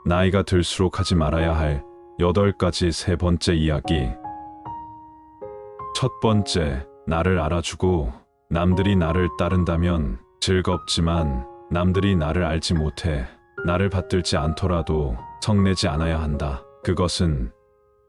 나이가 들수록 하지 말아야 할 8가지 세 번째 이야기. 첫 번째, 나를 알아주고 남들이 나를 따른다면 즐겁지만 남들이 나를 알지 못해 나를 받들지 않더라도 성내지 않아야 한다. 그것은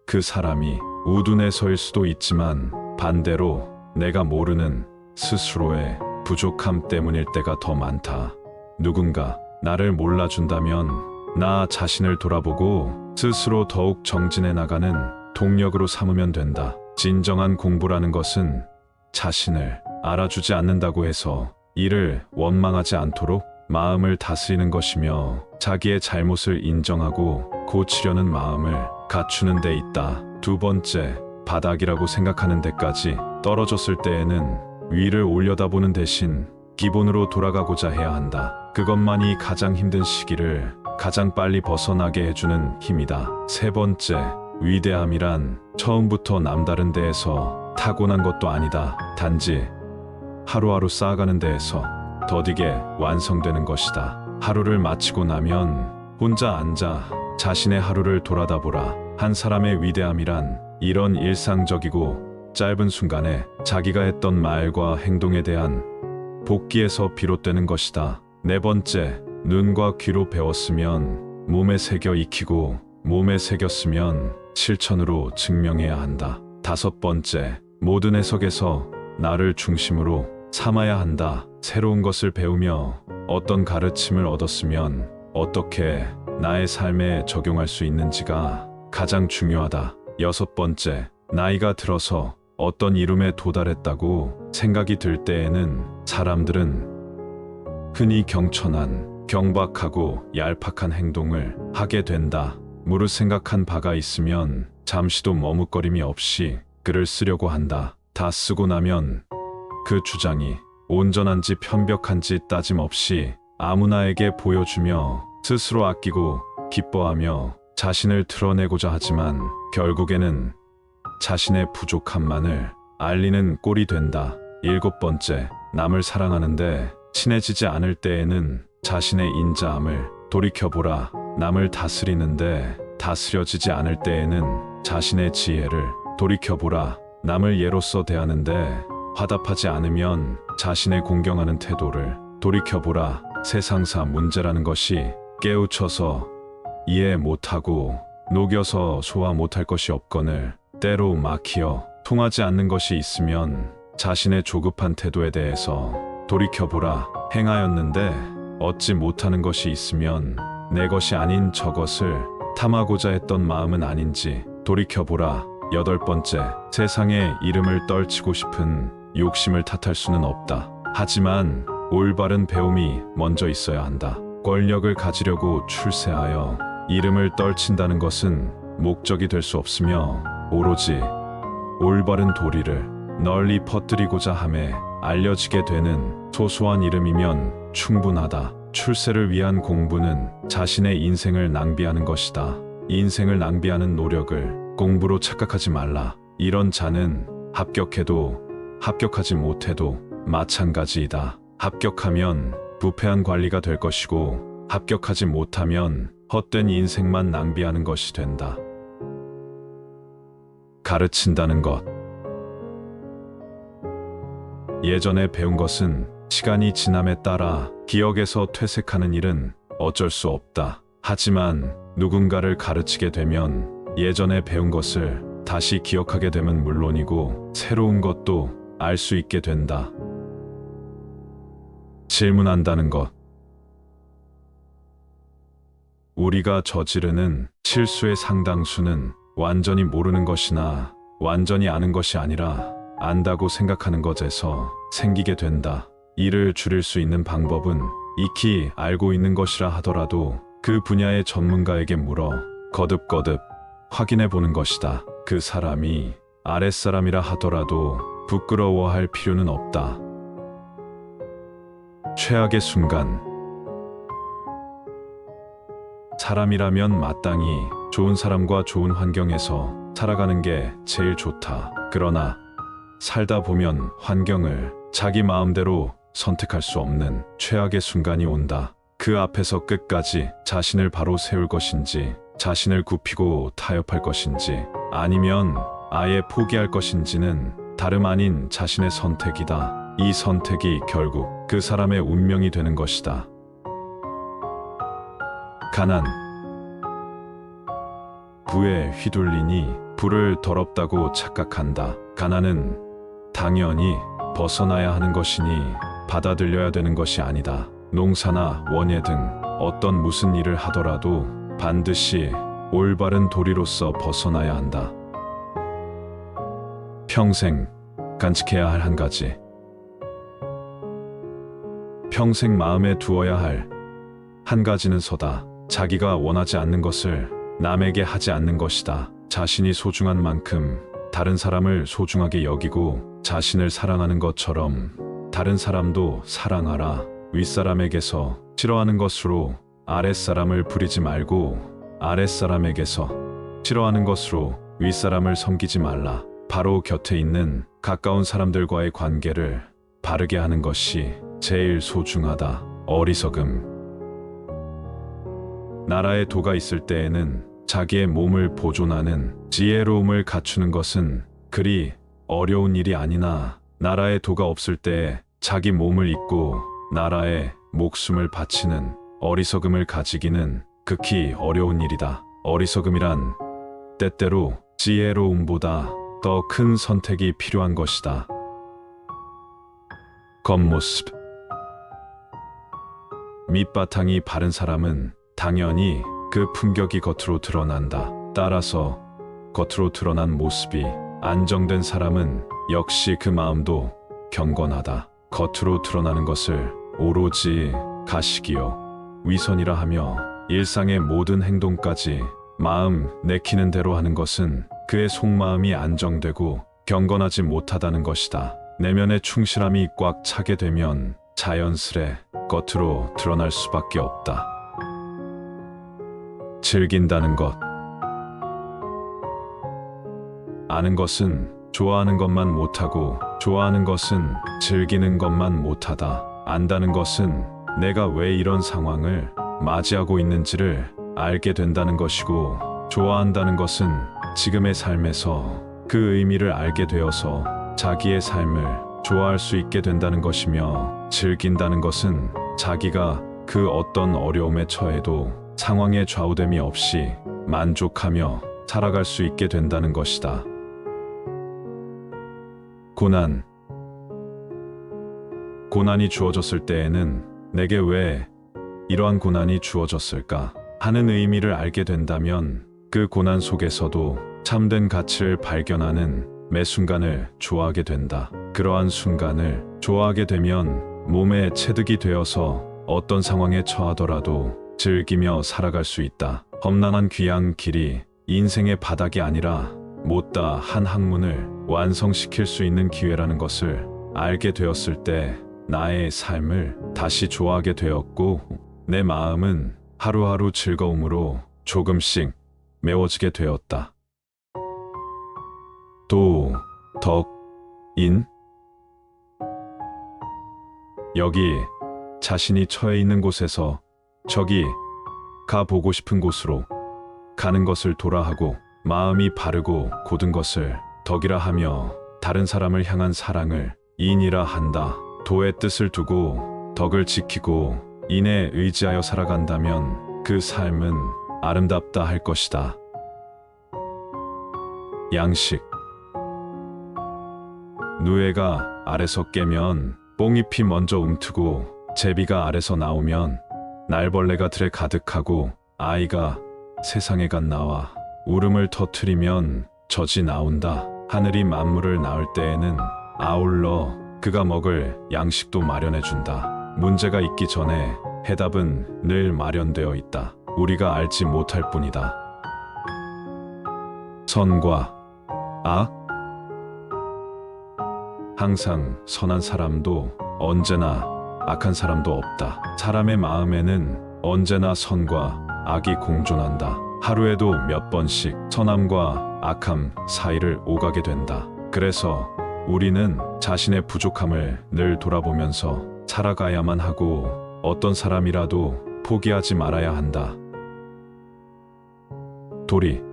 그 사람이 우둔해서일 수도 있지만 반대로 내가 모르는 스스로의 부족함 때문일 때가 더 많다. 누군가 나를 몰라준다면 나 자신을 돌아보고 스스로 더욱 정진해 나가는 동력으로 삼으면 된다. 진정한 공부라는 것은 자신을 알아주지 않는다고 해서 이를 원망하지 않도록 마음을 다스리는 것이며 자기의 잘못을 인정하고 고치려는 마음을 갖추는 데 있다. 두 번째, 바닥이라고 생각하는 데까지 떨어졌을 때에는 위를 올려다보는 대신 기본으로 돌아가고자 해야 한다. 그것만이 가장 힘든 시기를 가장 빨리 벗어나게 해주는 힘이다. 세 번째, 위대함이란 처음부터 남다른 데에서 타고난 것도 아니다. 단지 하루하루 쌓아가는 데에서 더디게 완성되는 것이다. 하루를 마치고 나면 혼자 앉아 자신의 하루를 돌아다보라. 한 사람의 위대함이란 이런 일상적이고 짧은 순간에 자기가 했던 말과 행동에 대한 복기에서 비롯되는 것이다. 네 번째, 눈과 귀로 배웠으면 몸에 새겨 익히고 몸에 새겼으면 실천으로 증명해야 한다. 다섯 번째, 모든 해석에서 나를 중심으로 삼아야 한다. 새로운 것을 배우며 어떤 가르침을 얻었으면 어떻게 나의 삶에 적용할 수 있는지가 가장 중요하다. 여섯 번째, 나이가 들어서 어떤 이름에 도달했다고 생각이 들 때에는 사람들은 흔히 경천한, 경박하고 얄팍한 행동을 하게 된다. 무릇 생각한 바가 있으면 잠시도 머뭇거림이 없이 글을 쓰려고 한다. 다 쓰고 나면 그 주장이 온전한지 편벽한지 따짐 없이 아무나에게 보여주며 스스로 아끼고 기뻐하며 자신을 드러내고자 하지만 결국에는 자신의 부족함만을 알리는 꼴이 된다. 일곱 번째, 남을 사랑하는데 친해지지 않을 때에는 자신의 인자함을 돌이켜보라. 남을 다스리는데 다스려지지 않을 때에는 자신의 지혜를 돌이켜보라. 남을 예로서 대하는데 화답하지 않으면 자신의 공경하는 태도를 돌이켜보라. 세상사 문제라는 것이 깨우쳐서 이해 못하고 녹여서 소화 못할 것이 없거늘 때로 막히어 통하지 않는 것이 있으면 자신의 조급한 태도에 대해서 돌이켜보라. 행하였는데 얻지 못하는 것이 있으면 내 것이 아닌 저것을 탐하고자 했던 마음은 아닌지 돌이켜보라. 여덟 번째, 세상의 이름을 떨치고 싶은 욕심을 탓할 수는 없다. 하지만 올바른 배움이 먼저 있어야 한다. 권력을 가지려고 출세하여 이름을 떨친다는 것은 목적이 될 수 없으며 오로지 올바른 도리를 널리 퍼뜨리고자 함에 알려지게 되는 소소한 이름이면 충분하다. 출세를 위한 공부는 자신의 인생을 낭비하는 것이다. 인생을 낭비하는 노력을 공부로 착각하지 말라. 이런 자는 합격해도 합격하지 못해도 마찬가지이다. 합격하면 부패한 관리가 될 것이고 합격하지 못하면 헛된 인생만 낭비하는 것이 된다. 가르친다는 것. 예전에 배운 것은 시간이 지남에 따라 기억에서 퇴색하는 일은 어쩔 수 없다. 하지만 누군가를 가르치게 되면 예전에 배운 것을 다시 기억하게 되면 물론이고 새로운 것도 알 수 있게 된다. 질문한다는 것. 우리가 저지르는 실수의 상당수는 완전히 모르는 것이나 완전히 아는 것이 아니라 안다고 생각하는 것에서 생기게 된다. 이를 줄일 수 있는 방법은 익히 알고 있는 것이라 하더라도 그 분야의 전문가에게 물어 거듭거듭 확인해 보는 것이다. 그 사람이 아랫사람이라 하더라도 부끄러워할 필요는 없다. 최악의 순간. 사람이라면 마땅히 좋은 사람과 좋은 환경에서 살아가는 게 제일 좋다. 그러나 살다 보면 환경을 자기 마음대로 선택할 수 없는 최악의 순간이 온다. 그 앞에서 끝까지 자신을 바로 세울 것인지, 자신을 굽히고 타협할 것인지, 아니면 아예 포기할 것인지는 다름 아닌 자신의 선택이다. 이 선택이 결국 그 사람의 운명이 되는 것이다. 가난. 부에 휘둘리니 부를 더럽다고 착각한다. 가난은 당연히 벗어나야 하는 것이니 받아들여야 되는 것이 아니다. 농사나 원예 등 어떤 무슨 일을 하더라도 반드시 올바른 도리로서 벗어나야 한다. 평생 간직해야 할 한 가지. 평생 마음에 두어야 할 한 가지는 서다. 자기가 원하지 않는 것을 남에게 하지 않는 것이다. 자신이 소중한 만큼 다른 사람을 소중하게 여기고 자신을 사랑하는 것처럼 다른 사람도 사랑하라. 윗사람에게서 싫어하는 것으로 아랫사람을 부리지 말고 아랫사람에게서 싫어하는 것으로 윗사람을 섬기지 말라. 바로 곁에 있는 가까운 사람들과의 관계를 바르게 하는 것이 제일 소중하다. 어리석음. 나라에 도가 있을 때에는 자기의 몸을 보존하는 지혜로움을 갖추는 것은 그리 어려운 일이 아니나 나라에 도가 없을 때에 자기 몸을 잊고 나라에 목숨을 바치는 어리석음을 가지기는 극히 어려운 일이다. 어리석음이란 때때로 지혜로움보다 더 큰 선택이 필요한 것이다. 겉모습. 밑바탕이 바른 사람은 당연히 그 품격이 겉으로 드러난다. 따라서 겉으로 드러난 모습이 안정된 사람은 역시 그 마음도 경건하다. 겉으로 드러나는 것을 오로지 가식이요 위선이라 하며 일상의 모든 행동까지 마음 내키는 대로 하는 것은 그의 속마음이 안정되고 경건하지 못하다는 것이다. 내면의 충실함이 꽉 차게 되면 자연스레 겉으로 드러날 수밖에 없다. 즐긴다는 것. 아는 것은 좋아하는 것만 못하고 좋아하는 것은 즐기는 것만 못하다. 안다는 것은 내가 왜 이런 상황을 맞이하고 있는지를 알게 된다는 것이고, 좋아한다는 것은 지금의 삶에서 그 의미를 알게 되어서 자기의 삶을 좋아할 수 있게 된다는 것이며, 즐긴다는 것은 자기가 그 어떤 어려움에 처해도 상황에 좌우됨이 없이 만족하며 살아갈 수 있게 된다는 것이다. 고난. 고난이 주어졌을 때에는 내게 왜 이러한 고난이 주어졌을까 하는 의미를 알게 된다면 그 고난 속에서도 참된 가치를 발견하는 매 순간을 좋아하게 된다. 그러한 순간을 좋아하게 되면 몸에 체득이 되어서 어떤 상황에 처하더라도 즐기며 살아갈 수 있다. 험난한 귀한 길이 인생의 바닥이 아니라 못다 한 학문을 완성시킬 수 있는 기회라는 것을 알게 되었을 때 나의 삶을 다시 좋아하게 되었고, 내 마음은 하루하루 즐거움으로 조금씩 메워지게 되었다. 도, 덕, 인. 여기 자신이 처해 있는 곳에서 저기 가보고 싶은 곳으로 가는 것을 도라하고, 마음이 바르고 곧은 것을 덕이라 하며 다른 사람을 향한 사랑을 인이라 한다. 도의 뜻을 두고 덕을 지키고 인에 의지하여 살아간다면 그 삶은 아름답다 할 것이다. 양식. 누에가 아래서 깨면 뽕잎이 먼저 움트고 제비가 아래서 나오면 날벌레가 들에 가득하고 아이가 세상에 갓 나와 울음을 터뜨리면 젖이 나온다. 하늘이 만물을 낳을 때에는 아울러 그가 먹을 양식도 마련해준다. 문제가 있기 전에 해답은 늘 마련되어 있다. 우리가 알지 못할 뿐이다. 선과 악. 항상 선한 사람도 언제나 악한 사람도 없다. 사람의 마음에는 언제나 선과 악이 공존한다. 하루에도 몇 번씩 선함과 악함 사이를 오가게 된다. 그래서 우리는 자신의 부족함을 늘 돌아보면서 살아가야만 하고, 어떤 사람이라도 포기하지 말아야 한다. 도리.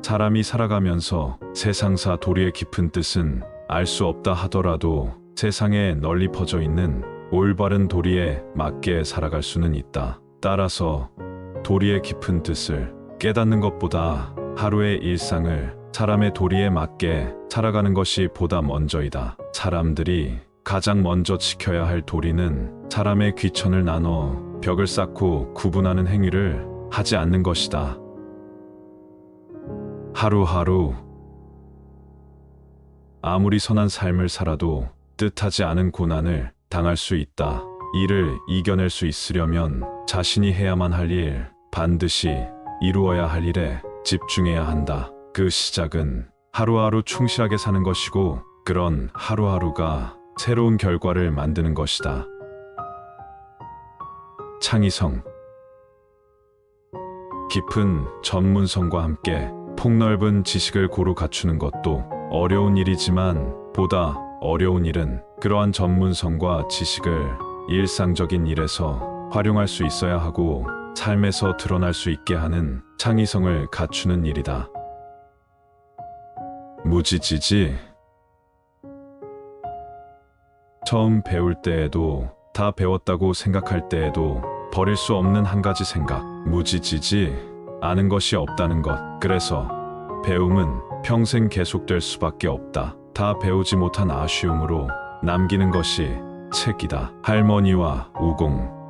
사람이 살아가면서 세상사 도리의 깊은 뜻은 알 수 없다 하더라도 세상에 널리 퍼져 있는 올바른 도리에 맞게 살아갈 수는 있다. 따라서 도리의 깊은 뜻을 깨닫는 것보다 하루의 일상을 사람의 도리에 맞게 살아가는 것이 보다 먼저이다. 사람들이 가장 먼저 지켜야 할 도리는 사람의 귀천을 나눠 벽을 쌓고 구분하는 행위를 하지 않는 것이다. 하루하루 아무리 선한 삶을 살아도 뜻하지 않은 고난을 당할 수 있다. 이를 이겨낼 수 있으려면 자신이 해야만 할 일, 반드시 이루어야 할 일에 집중해야 한다. 그 시작은 하루하루 충실하게 사는 것이고, 그런 하루하루가 새로운 결과를 만드는 것이다. 창의성. 깊은 전문성과 함께 폭넓은 지식을 고루 갖추는 것도 어려운 일이지만, 보다 어려운 일은 그러한 전문성과 지식을 일상적인 일에서 활용할 수 있어야 하고 삶에서 드러날 수 있게 하는 창의성을 갖추는 일이다. 무지지지. 처음 배울 때에도, 다 배웠다고 생각할 때에도 버릴 수 없는 한 가지 생각, 무지지지. 아는 것이 없다는 것. 그래서 배움은 평생 계속될 수밖에 없다. 다 배우지 못한 아쉬움으로 남기는 것이 책이다. 할머니와 우공.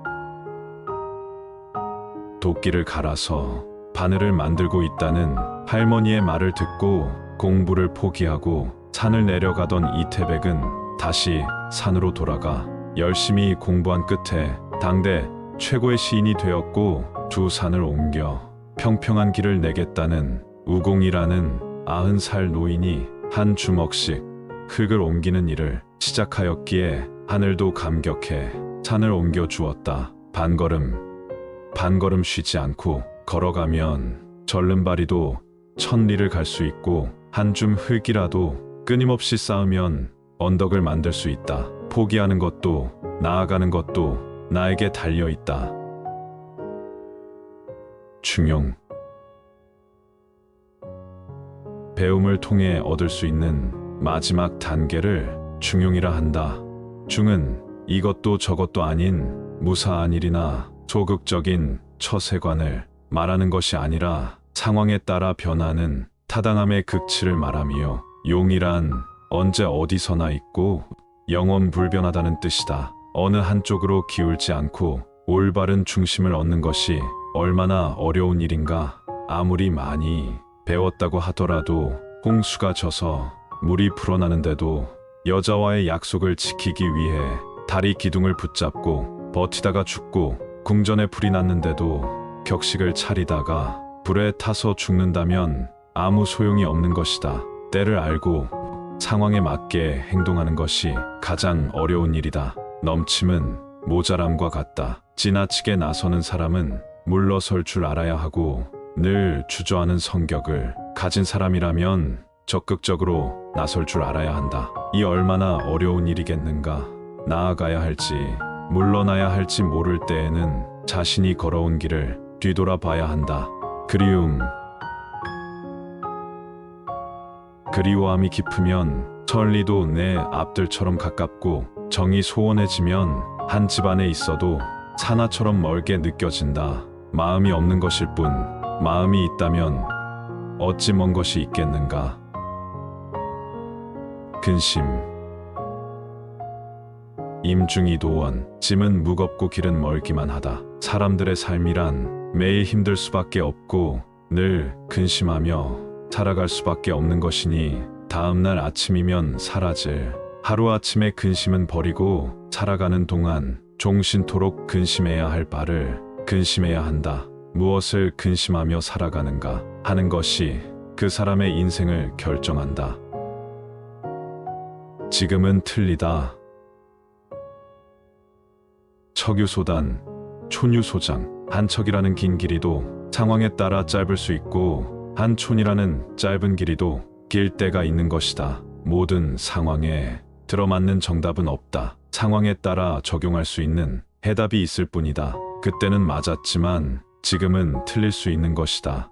도끼를 갈아서 바늘을 만들고 있다는 할머니의 말을 듣고 공부를 포기하고 산을 내려가던 이태백은 다시 산으로 돌아가 열심히 공부한 끝에 당대 최고의 시인이 되었고, 두 산을 옮겨 평평한 길을 내겠다는 우공이라는 90살 노인이 한 주먹씩 흙을 옮기는 일을 시작하였기에 하늘도 감격해 산을 옮겨 주었다. 반걸음 쉬지 않고 걸어가면 절름발이도 1000리를 갈 수 있고, 한 줌 흙이라도 끊임없이 쌓으면 언덕을 만들 수 있다. 포기하는 것도 나아가는 것도 나에게 달려 있다. 중용. 배움을 통해 얻을 수 있는 마지막 단계를 중용이라 한다. 중은 이것도 저것도 아닌 무사한 일이나 소극적인 처세관을 말하는 것이 아니라 상황에 따라 변하는 타당함의 극치를 말하며, 용이란 언제 어디서나 있고 영원 불변하다는 뜻이다. 어느 한쪽으로 기울지 않고 올바른 중심을 얻는 것이 얼마나 어려운 일인가. 아무리 많이 배웠다고 하더라도 홍수가 져서 물이 불어나는데도 여자와의 약속을 지키기 위해 다리 기둥을 붙잡고 버티다가 죽고, 궁전에 불이 났는데도 격식을 차리다가 불에 타서 죽는다면 아무 소용이 없는 것이다. 때를 알고 상황에 맞게 행동하는 것이 가장 어려운 일이다. 넘침은 모자람과 같다. 지나치게 나서는 사람은 물러설 줄 알아야 하고, 늘 주저하는 성격을 가진 사람이라면 적극적으로 나설 줄 알아야 한다. 이 얼마나 어려운 일이겠는가. 나아가야 할지 물러나야 할지 모를 때에는 자신이 걸어온 길을 뒤돌아봐야 한다. 그리워함이 깊으면 천리도 내 앞들처럼 가깝고, 정이 소원해지면 한 집안에 있어도 산하처럼 멀게 느껴진다. 마음이 없는 것일 뿐, 마음이 있다면 어찌 먼 것이 있겠는가. 근심. 임중이도원. 짐은 무겁고 길은 멀기만 하다. 사람들의 삶이란 매일 힘들 수밖에 없고 늘 근심하며 살아갈 수밖에 없는 것이니, 다음날 아침이면 사라질 하루아침의 근심은 버리고 살아가는 동안 종신토록 근심해야 할 바를 근심해야 한다. 무엇을 근심하며 살아가는가 하는 것이 그 사람의 인생을 결정한다. 지금은 틀리다. 척유소단, 촌유소장. 한 척이라는 긴 길이도 상황에 따라 짧을 수 있고, 한 촌이라는 짧은 길이도 길 때가 있는 것이다. 모든 상황에 들어맞는 정답은 없다. 상황에 따라 적용할 수 있는 해답이 있을 뿐이다. 그때는 맞았지만 지금은 틀릴 수 있는 것이다.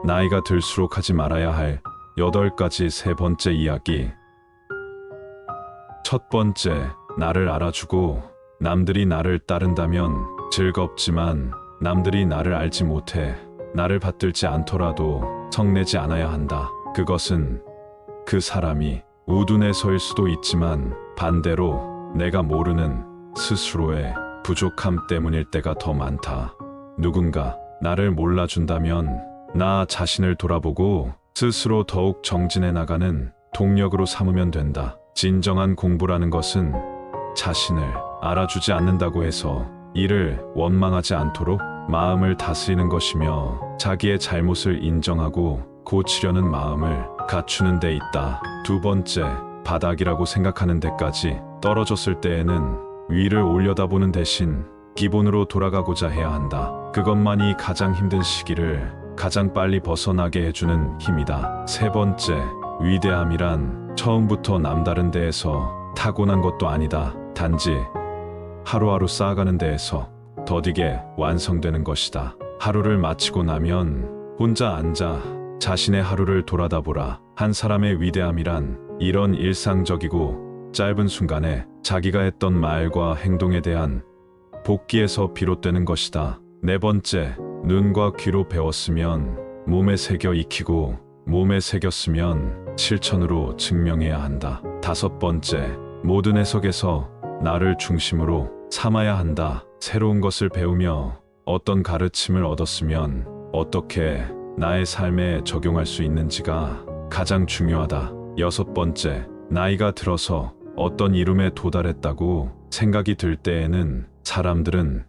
나이가 들수록 하지 말아야 할 8가지 세 번째 이야기. 첫 번째, 나를 알아주고 남들이 나를 따른다면 즐겁지만 남들이 나를 알지 못해 나를 받들지 않더라도 성내지 않아야 한다. 그것은 그 사람이 우둔해서일 수도 있지만 반대로 내가 모르는 스스로의 부족함 때문일 때가 더 많다. 누군가 나를 몰라준다면 나 자신을 돌아보고 스스로 더욱 정진해 나가는 동력으로 삼으면 된다. 진정한 공부라는 것은 자신을 알아주지 않는다고 해서 이를 원망하지 않도록 마음을 다스리는 것이며 자기의 잘못을 인정하고 고치려는 마음을 갖추는 데 있다. 두 번째, 바닥이라고 생각하는 데까지 떨어졌을 때에는 위를 올려다보는 대신 기본으로 돌아가고자 해야 한다. 그것만이 가장 힘든 시기를 가장 빨리 벗어나게 해주는 힘이다. 세 번째, 위대함이란 처음부터 남다른 데에서 타고난 것도 아니다. 단지 하루하루 쌓아가는 데에서 더디게 완성되는 것이다. 하루를 마치고 나면 혼자 앉아 자신의 하루를 돌아다보라. 한 사람의 위대함이란 이런 일상적이고 짧은 순간에 자기가 했던 말과 행동에 대한 복기에서 비롯되는 것이다. 네 번째, 눈과 귀로 배웠으면 몸에 새겨 익히고 몸에 새겼으면 실천으로 증명해야 한다. 다섯 번째, 모든 해석에서 나를 중심으로 삼아야 한다. 새로운 것을 배우며 어떤 가르침을 얻었으면 어떻게 나의 삶에 적용할 수 있는지가 가장 중요하다. 여섯 번째, 나이가 들어서 어떤 이름에 도달했다고 생각이 들 때에는 사람들은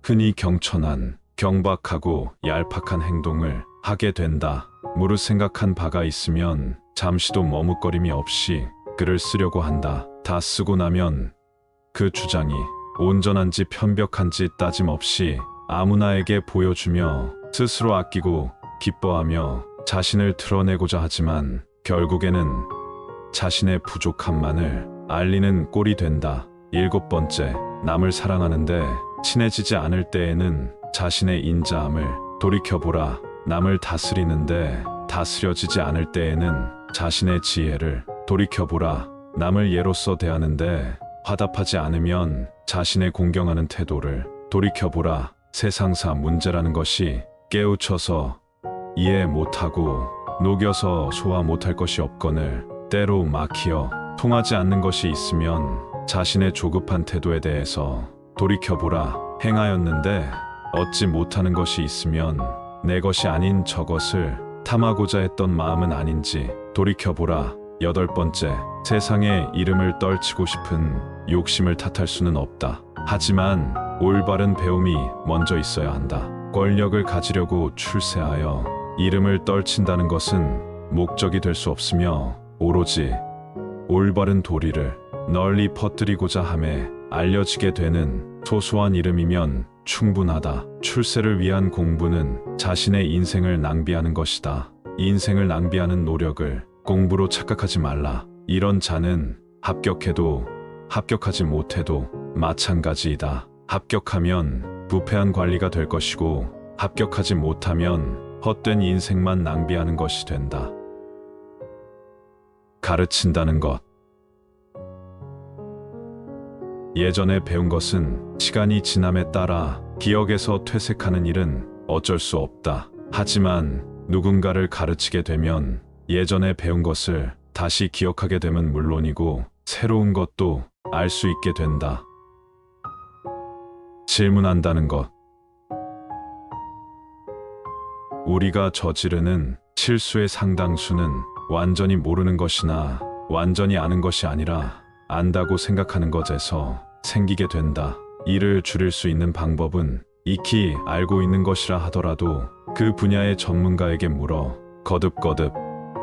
흔히 경천한, 경박하고 얄팍한 행동을 하게 된다. 무릇 생각한 바가 있으면 잠시도 머뭇거림이 없이 글을 쓰려고 한다. 다 쓰고 나면 그 주장이 온전한지 편벽한지 따짐 없이 아무나에게 보여주며 스스로 아끼고 기뻐하며 자신을 드러내고자 하지만 결국에는 자신의 부족함만을 알리는 꼴이 된다. 일곱 번째, 남을 사랑하는데 친해지지 않을 때에는 자신의 인자함을 돌이켜보라. 남을 다스리는데 다스려지지 않을 때에는 자신의 지혜를 돌이켜보라. 남을 예로서 대하는데 화답하지 않으면 자신의 공경하는 태도를 돌이켜보라. 세상사 문제라는 것이 깨우쳐서 이해 못하고 녹여서 소화 못할 것이 없거늘 때로 막히어 통하지 않는 것이 있으면 자신의 조급한 태도에 대해서 돌이켜보라. 행하였는데 얻지 못하는 것이 있으면 내 것이 아닌 저것을 탐하고자 했던 마음은 아닌지 돌이켜보라. 여덟 번째, 세상의 이름을 떨치고 싶은 욕심을 탓할 수는 없다. 하지만 올바른 배움이 먼저 있어야 한다. 권력을 가지려고 출세하여 이름을 떨친다는 것은 목적이 될 수 없으며 오로지 올바른 도리를 널리 퍼뜨리고자 함에 알려지게 되는 소소한 이름이면 충분하다. 출세를 위한 공부는 자신의 인생을 낭비하는 것이다. 인생을 낭비하는 노력을 공부로 착각하지 말라. 이런 자는 합격해도 합격하지 못해도 마찬가지이다. 합격하면 부패한 관리가 될 것이고 합격하지 못하면 헛된 인생만 낭비하는 것이 된다. 가르친다는 것. 예전에 배운 것은 시간이 지남에 따라 기억에서 퇴색하는 일은 어쩔 수 없다. 하지만 누군가를 가르치게 되면 예전에 배운 것을 다시 기억하게 되면 물론이고 새로운 것도 알 수 있게 된다. 질문한다는 것. 우리가 저지르는 실수의 상당수는 완전히 모르는 것이나 완전히 아는 것이 아니라 안다고 생각하는 것에서 생기게 된다. 이를 줄일 수 있는 방법은 익히 알고 있는 것이라 하더라도 그 분야의 전문가에게 물어 거듭거듭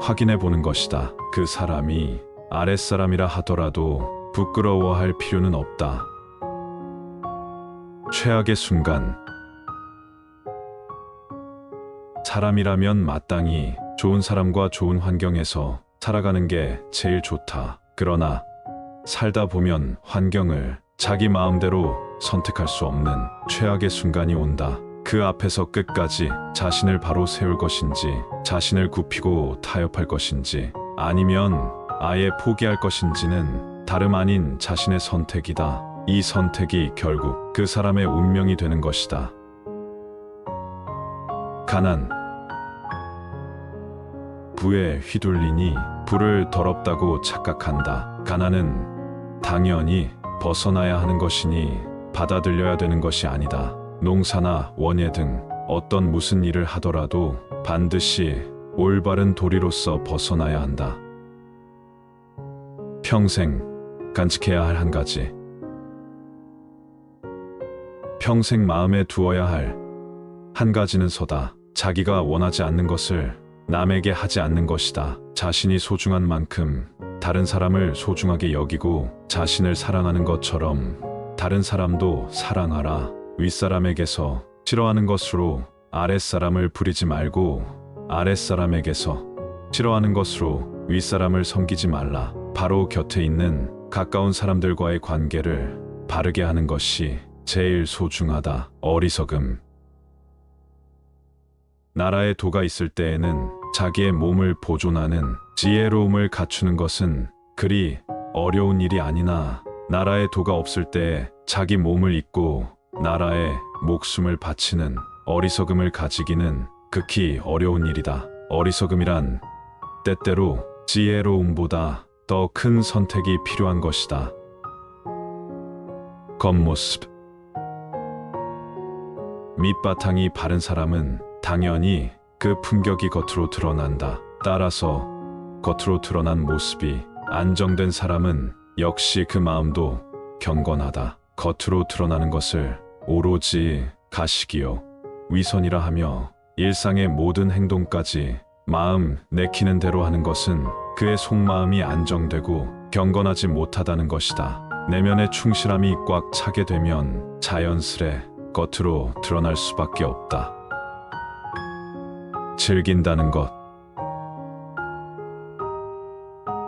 확인해 보는 것이다. 그 사람이 아랫사람이라 하더라도 부끄러워할 필요는 없다. 최악의 순간. 사람이라면 마땅히 좋은 사람과 좋은 환경에서 살아가는 게 제일 좋다. 그러나 살다 보면 환경을 자기 마음대로 선택할 수 없는 최악의 순간이 온다. 그 앞에서 끝까지 자신을 바로 세울 것인지, 자신을 굽히고 타협할 것인지, 아니면 아예 포기할 것인지는 다름 아닌 자신의 선택이다. 이 선택이 결국 그 사람의 운명이 되는 것이다. 가난. 부에 휘둘리니 부를 더럽다고 착각한다. 가난은 당연히 벗어나야 하는 것이니 받아들여야 되는 것이 아니다. 농사나 원예 등 어떤 무슨 일을 하더라도 반드시 올바른 도리로서 벗어나야 한다. 평생 간직해야 할 한 가지. 평생 마음에 두어야 할 한 가지는 서다. 자기가 원하지 않는 것을 남에게 하지 않는 것이다. 자신이 소중한 만큼 다른 사람을 소중하게 여기고 자신을 사랑하는 것처럼 다른 사람도 사랑하라. 윗사람에게서 싫어하는 것으로 아랫사람을 부리지 말고 아랫사람에게서 싫어하는 것으로 윗사람을 섬기지 말라. 바로 곁에 있는 가까운 사람들과의 관계를 바르게 하는 것이 제일 소중하다. 어리석음. 나라에 도가 있을 때에는 자기의 몸을 보존하는 지혜로움을 갖추는 것은 그리 어려운 일이 아니나 나라에 도가 없을 때에 자기 몸을 잊고 나라에 목숨을 바치는 어리석음을 가지기는 극히 어려운 일이다. 어리석음이란 때때로 지혜로움보다 더 큰 선택이 필요한 것이다. 겉모습. 밑바탕이 바른 사람은 당연히 그 품격이 겉으로 드러난다. 따라서 겉으로 드러난 모습이 안정된 사람은 역시 그 마음도 경건하다. 겉으로 드러나는 것을 오로지 가식이요 위선이라 하며 일상의 모든 행동까지 마음 내키는 대로 하는 것은 그의 속마음이 안정되고 경건하지 못하다는 것이다. 내면의 충실함이 꽉 차게 되면 자연스레 겉으로 드러날 수밖에 없다. 즐긴다는 것.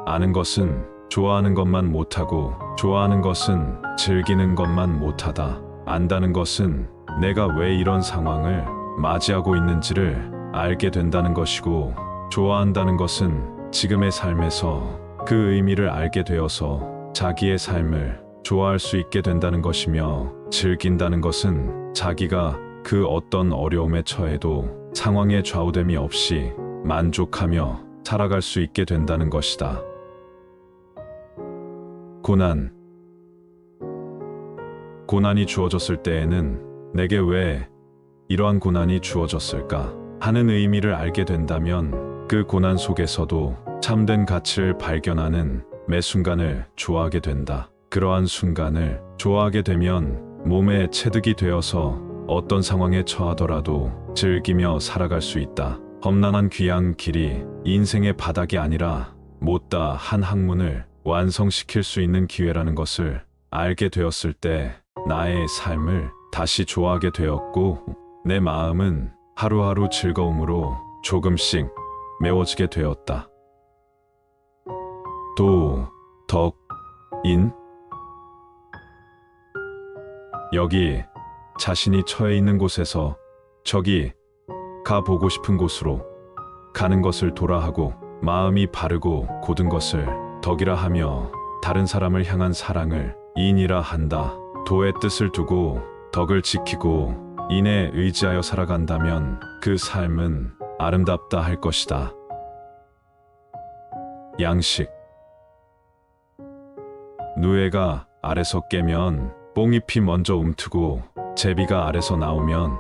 아는 것은 좋아하는 것만 못하고 좋아하는 것은 즐기는 것만 못하다. 안다는 것은 내가 왜 이런 상황을 맞이하고 있는지를 알게 된다는 것이고, 좋아한다는 것은 지금의 삶에서 그 의미를 알게 되어서 자기의 삶을 좋아할 수 있게 된다는 것이며, 즐긴다는 것은 자기가 그 어떤 어려움에 처해도 상황에 좌우됨이 없이 만족하며 살아갈 수 있게 된다는 것이다. 고난. 고난이 주어졌을 때에는 내게 왜 이러한 고난이 주어졌을까 하는 의미를 알게 된다면 그 고난 속에서도 참된 가치를 발견하는 매 순간을 좋아하게 된다. 그러한 순간을 좋아하게 되면 몸에 체득이 되어서 어떤 상황에 처하더라도 즐기며 살아갈 수 있다. 험난한 귀향 길이 인생의 바닥이 아니라 못다 한 학문을 완성시킬 수 있는 기회라는 것을 알게 되었을 때 나의 삶을 다시 좋아하게 되었고, 내 마음은 하루하루 즐거움으로 조금씩 메워지게 되었다. 도, 덕, 인. 여기 자신이 처해 있는 곳에서 저기 가보고 싶은 곳으로 가는 것을 도라하고, 마음이 바르고 고든 것을 덕이라 하며 다른 사람을 향한 사랑을 인이라 한다. 도의 뜻을 두고 덕을 지키고 인에 의지하여 살아간다면 그 삶은 아름답다 할 것이다. 양식. 누에가 아래서 깨면 뽕잎이 먼저 움트고, 제비가 아래서 나오면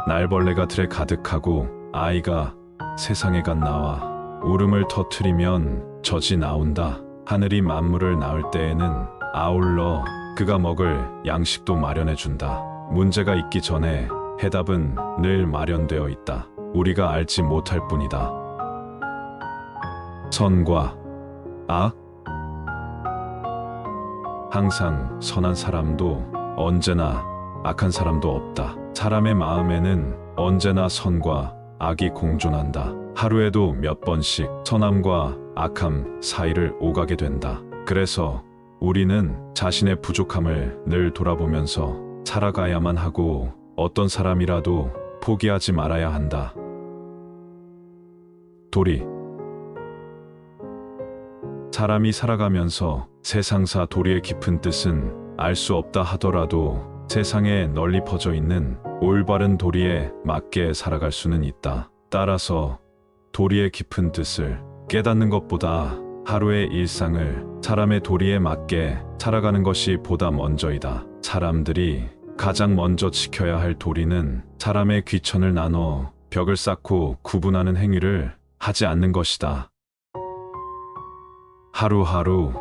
날벌레가 들에 가득하고, 아이가 세상에 갓 나와 울음을 터트리면 젖이 나온다. 하늘이 만물을 낳을 때에는 아울러 그가 먹을 양식도 마련해준다. 문제가 있기 전에 해답은 늘 마련되어 있다. 우리가 알지 못할 뿐이다. 선과 악. 항상 선한 사람도 언제나 악한 사람도 없다. 사람의 마음에는 언제나 선과 악이 공존한다. 하루에도 몇 번씩 선함과 악함 사이를 오가게 된다. 그래서 우리는 자신의 부족함을 늘 돌아보면서 살아가야만 하고 어떤 사람이라도 포기하지 말아야 한다. 도리. 사람이 살아가면서 세상사 도리의 깊은 뜻은 알 수 없다 하더라도 세상에 널리 퍼져 있는 올바른 도리에 맞게 살아갈 수는 있다. 따라서 도리의 깊은 뜻을 깨닫는 것보다 하루의 일상을 사람의 도리에 맞게 살아가는 것이 보다 먼저이다. 사람들이 가장 먼저 지켜야 할 도리는 사람의 귀천을 나눠 벽을 쌓고 구분하는 행위를 하지 않는 것이다. 하루하루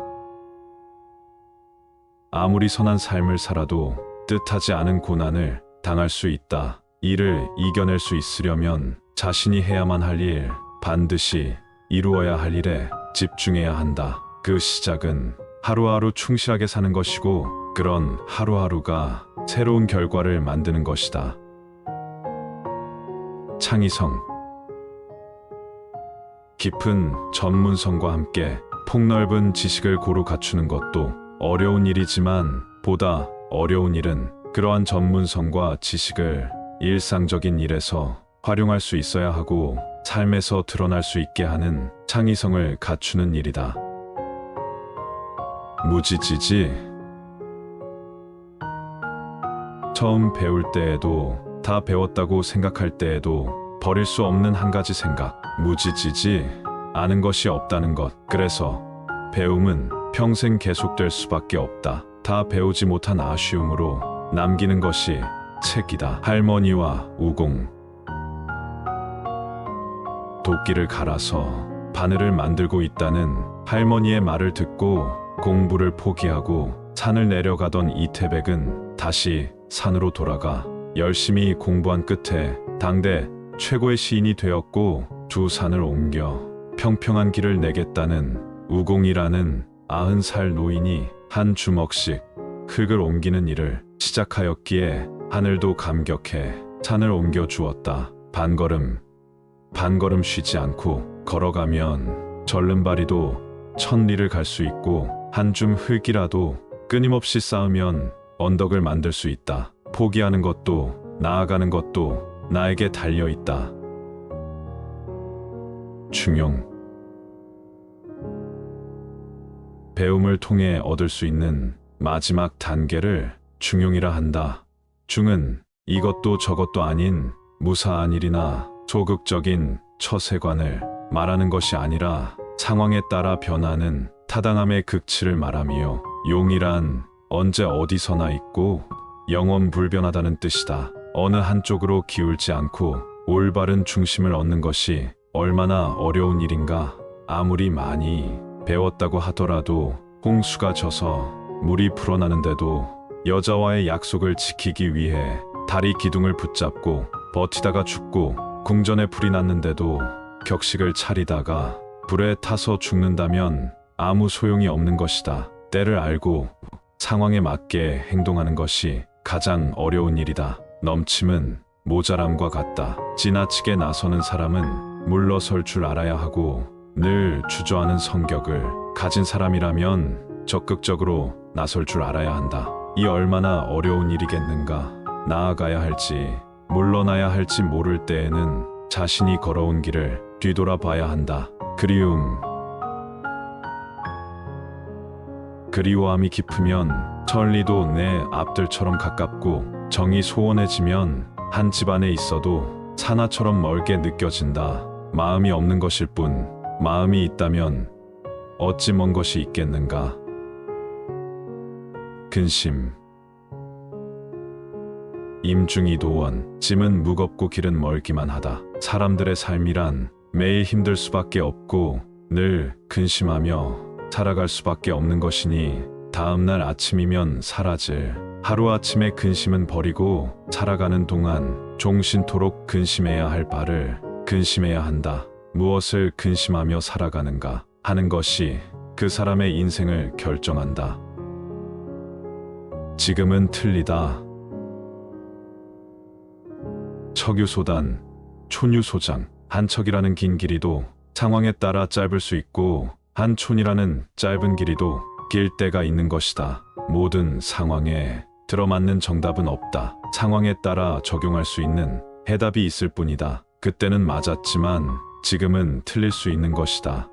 아무리 선한 삶을 살아도 뜻하지 않은 고난을 당할 수 있다. 이를 이겨낼 수 있으려면 자신이 해야만 할 일, 반드시 이루어야 할 일에 집중해야 한다. 그 시작은 하루하루 충실하게 사는 것이고 그런 하루하루가 새로운 결과를 만드는 것이다. 창의성. 깊은 전문성과 함께 폭넓은 지식을 고루 갖추는 것도 어려운 일이지만 보다 어려운 일은 그러한 전문성과 지식을 일상적인 일에서 활용할 수 있어야 하고 삶에서 드러날 수 있게 하는 창의성을 갖추는 일이다. 무지지지. 처음 배울 때에도 다 배웠다고 생각할 때에도 버릴 수 없는 한 가지 생각. 무지지지. 아는 것이 없다는 것. 그래서 배움은 평생 계속될 수밖에 없다. 다 배우지 못한 아쉬움으로 남기는 것이 책이다. 할머니와 우공. 도끼를 갈아서 바늘을 만들고 있다는 할머니의 말을 듣고 공부를 포기하고 산을 내려가던 이태백은 다시 산으로 돌아가 열심히 공부한 끝에 당대 최고의 시인이 되었고 두 산을 옮겨 평평한 길을 내겠다는 우공이라는 90살 노인이 한 주먹씩 흙을 옮기는 일을 시작하였기에 하늘도 감격해 산을 옮겨 주었다. 반걸음 쉬지 않고 걸어가면 절름발이도 1000리를 갈 수 있고 한 줌 흙이라도 끊임없이 쌓으면 언덕을 만들 수 있다. 포기하는 것도 나아가는 것도 나에게 달려 있다. 중용. 배움을 통해 얻을 수 있는 마지막 단계를 중용이라 한다. 중은 이것도 저것도 아닌 무사한 일이나 소극적인 처세관을 말하는 것이 아니라 상황에 따라 변하는 타당함의 극치를 말하며 용이란 언제 어디서나 있고 영원 불변하다는 뜻이다. 어느 한쪽으로 기울지 않고 올바른 중심을 얻는 것이 얼마나 어려운 일인가. 아무리 많이 배웠다고 하더라도 홍수가 져서 물이 불어나는데도 여자와의 약속을 지키기 위해 다리 기둥을 붙잡고 버티다가 죽고 궁전에 불이 났는데도 격식을 차리다가 불에 타서 죽는다면 아무 소용이 없는 것이다. 때를 알고 상황에 맞게 행동하는 것이 가장 어려운 일이다. 넘침은 모자람과 같다. 지나치게 나서는 사람은 물러설 줄 알아야 하고 늘 주저하는 성격을 가진 사람이라면 적극적으로 나설 줄 알아야 한다. 이 얼마나 어려운 일이겠는가. 나아가야 할지 물러나야 할지 모를 때에는 자신이 걸어온 길을 뒤돌아봐야 한다. 그리워함이 깊으면 천리도 내 앞들처럼 가깝고 정이 소원해지면 한 집안에 있어도 산하처럼 멀게 느껴진다. 마음이 없는 것일 뿐 마음이 있다면 어찌 먼 것이 있겠는가. 근심. 임중이 도원. 짐은 무겁고 길은 멀기만 하다. 사람들의 삶이란 매일 힘들 수밖에 없고 늘 근심하며 살아갈 수밖에 없는 것이니 다음날 아침이면 사라질 하루아침의 근심은 버리고 살아가는 동안 종신토록 근심해야 할 바를 근심해야 한다. 무엇을 근심하며 살아가는가 하는 것이 그 사람의 인생을 결정한다. 지금은 틀리다. 척유소단. 촌유소장. 한 척이라는 긴 길이도 상황에 따라 짧을 수 있고 한 촌이라는 짧은 길이도 길 때가 있는 것이다. 모든 상황에 들어맞는 정답은 없다. 상황에 따라 적용할 수 있는 해답이 있을 뿐이다. 그때는 맞았지만 지금은 틀릴 수 있는 것이다.